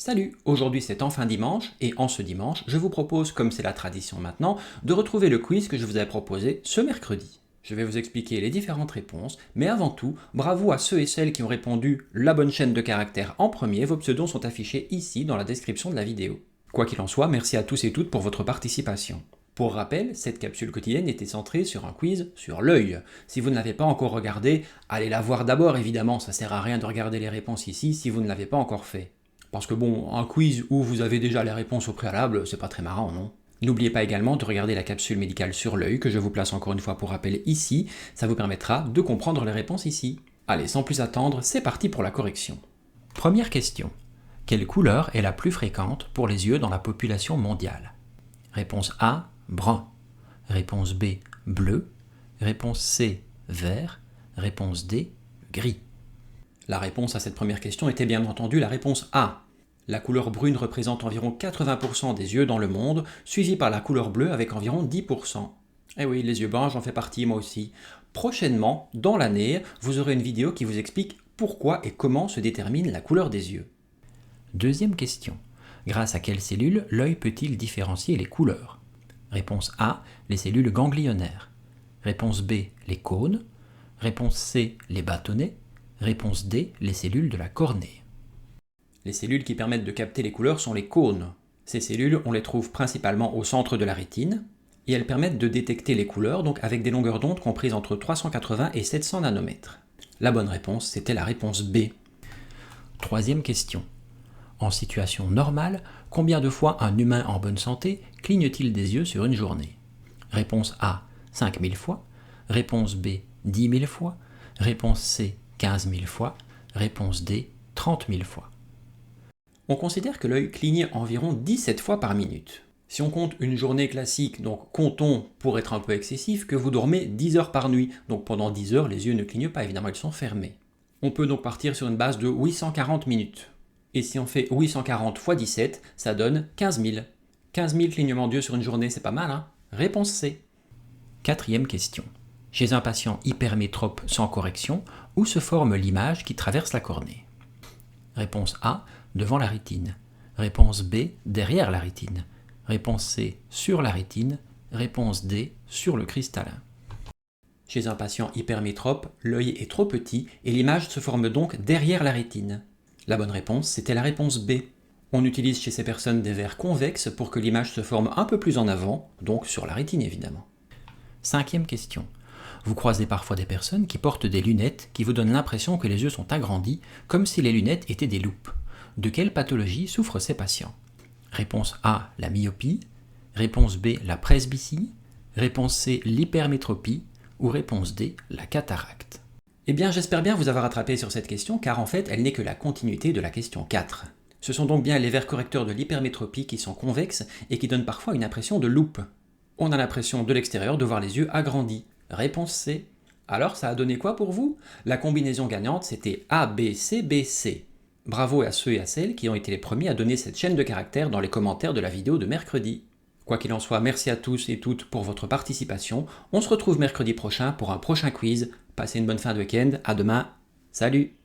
Salut, aujourd'hui c'est enfin dimanche, et en ce dimanche, je vous propose, comme c'est la tradition maintenant, de retrouver le quiz que je vous avais proposé ce mercredi. Je vais vous expliquer les différentes réponses, mais avant tout, bravo à ceux et celles qui ont répondu la bonne chaîne de caractères en premier, vos pseudos sont affichés ici dans la description de la vidéo. Quoi qu'il en soit, merci à tous et toutes pour votre participation. Pour rappel, cette capsule quotidienne était centrée sur un quiz sur l'œil. Si vous ne l'avez pas encore regardé, allez la voir d'abord évidemment, ça sert à rien de regarder les réponses ici si vous ne l'avez pas encore fait. Parce que bon, un quiz où vous avez déjà les réponses au préalable, c'est pas très marrant, non? N'oubliez pas également de regarder la capsule médicale sur l'œil que je vous place encore une fois pour rappel ici, ça vous permettra de comprendre les réponses ici. Allez, sans plus attendre, c'est parti pour la correction. Première question. Quelle couleur est la plus fréquente pour les yeux dans la population mondiale? Réponse A, brun. Réponse B, bleu. Réponse C, vert. Réponse D, gris. La réponse à cette première question était bien entendu la réponse A. La couleur brune représente environ 80% des yeux dans le monde, suivie par la couleur bleue avec environ 10%. Eh oui, les yeux bruns, j'en fais partie moi aussi. Prochainement, dans l'année, vous aurez une vidéo qui vous explique pourquoi et comment se détermine la couleur des yeux. Deuxième question. Grâce à quelles cellules l'œil peut-il différencier les couleurs? Réponse A, les cellules ganglionnaires. Réponse B, les cônes. Réponse C, les bâtonnets. Réponse D, les cellules de la cornée. Les cellules qui permettent de capter les couleurs sont les cônes. Ces cellules, on les trouve principalement au centre de la rétine, et elles permettent de détecter les couleurs, donc avec des longueurs d'onde comprises entre 380 et 700 nanomètres. La bonne réponse, c'était la réponse B. Troisième question. En situation normale, combien de fois un humain en bonne santé cligne-t-il des yeux sur une journée? Réponse A, 5000 fois. Réponse B, 10 000 fois. Réponse C, 15 000 fois. Réponse D, 30 000 fois. On considère que l'œil cligne environ 17 fois par minute. Si on compte une journée classique, donc comptons, pour être un peu excessif, que vous dormez 10 heures par nuit. Donc pendant 10 heures, les yeux ne clignent pas, évidemment, ils sont fermés. On peut donc partir sur une base de 840 minutes. Et si on fait 840 x 17, ça donne 15 000. 15 000 clignements d'yeux sur une journée, c'est pas mal, hein? Réponse C. Quatrième question. Chez un patient hypermétrope sans correction, où se forme l'image qui traverse la cornée? Réponse A, devant la rétine. Réponse B, derrière la rétine. Réponse C, sur la rétine. Réponse D, sur le cristallin. Chez un patient hypermétrope, l'œil est trop petit et l'image se forme donc derrière la rétine. La bonne réponse, c'était la réponse B. On utilise chez ces personnes des verres convexes pour que l'image se forme un peu plus en avant, donc sur la rétine évidemment. Cinquième question. Vous croisez parfois des personnes qui portent des lunettes qui vous donnent l'impression que les yeux sont agrandis, comme si les lunettes étaient des loupes. De quelle pathologie souffrent ces patients? Réponse A, la myopie. Réponse B, la presbytie. Réponse C, l'hypermétropie. Ou réponse D, la cataracte. Eh bien, j'espère bien vous avoir attrapé sur cette question, car en fait, elle n'est que la continuité de la question 4. Ce sont donc bien les verres correcteurs de l'hypermétropie qui sont convexes et qui donnent parfois une impression de loupe. On a l'impression de l'extérieur de voir les yeux agrandis. Réponse C. Alors, ça a donné quoi pour vous? La combinaison gagnante, c'était A, B, C, B, C. Bravo à ceux et à celles qui ont été les premiers à donner cette chaîne de caractères dans les commentaires de la vidéo de mercredi. Quoi qu'il en soit, merci à tous et toutes pour votre participation. On se retrouve mercredi prochain pour un prochain quiz. Passez une bonne fin de week-end. À demain. Salut!